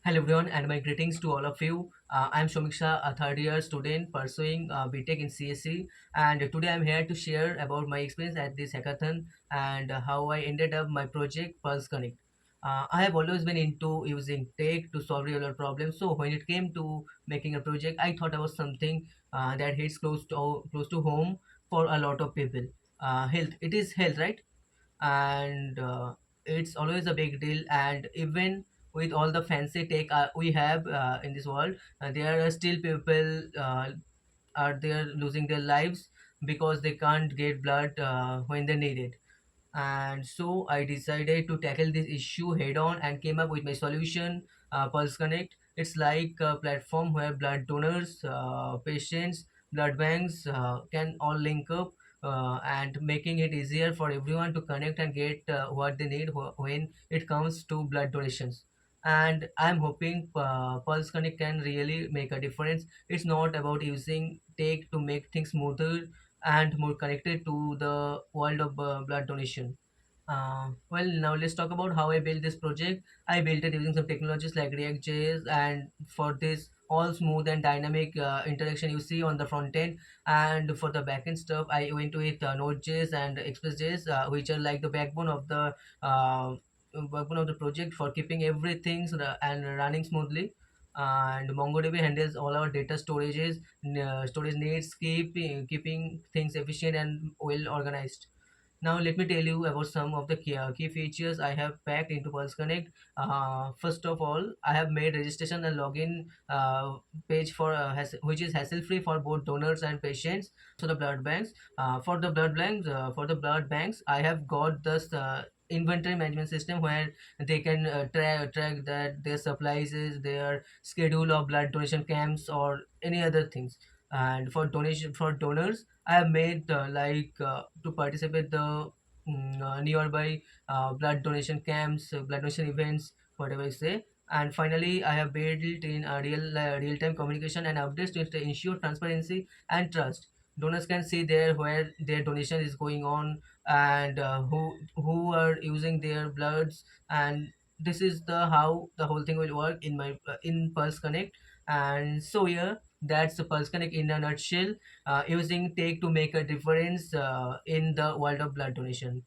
Hello everyone, and my greetings to all of you. I'm Soumik, a third year student pursuing BTech in CSC, and today I'm here to share about my experience at this hackathon and how I ended up my project Pulse Connect. I have always been into using tech to solve real world problems. So when it came to making a project, I thought about something that hits close to home for a lot of people. Health. It is health, right? And it's always a big deal, and even with all the fancy tech we have in this world, there are still people are there losing their lives because they can't get blood when they need it. And so I decided to tackle this issue head on and came up with my solution, Pulse Connect. It's like a platform where blood donors, patients, blood banks can all link up, and making it easier for everyone to connect and get what they need when it comes to blood donations. And I'm hoping Pulse Connect can really make a difference. It's not about using tech to make things smoother and more connected to the world of blood donation. Well, now let's talk about how I built this project. I built it using some technologies like React.js, and for this all smooth and dynamic interaction you see on the front end, and for the backend stuff, I went with Node.js and Express.js, which are like the uh, backbone of the project for keeping everything and running smoothly. And MongoDB handles all our data storage needs, keeping things efficient and well organized. Now let me tell you about some of the key features I have packed into Pulse Connect. First of all, I have made registration and login page which is hassle-free for both donors and patients. So the blood banks, for the blood banks, I have got this inventory management system where they can track that their supplies is their schedule of blood donation camps or any other things. And for donors, I have made to participate the nearby blood donation camps, blood donation events, whatever I say. And finally, I have built in a real time communication and updates to ensure transparency and trust. Donors can see there where their donation is going on, and who are using their bloods, and this is the how the whole thing will work in my in Pulse Connect. And so yeah, that's the Pulse Connect in a nutshell, using tech to make a difference in the world of blood donation.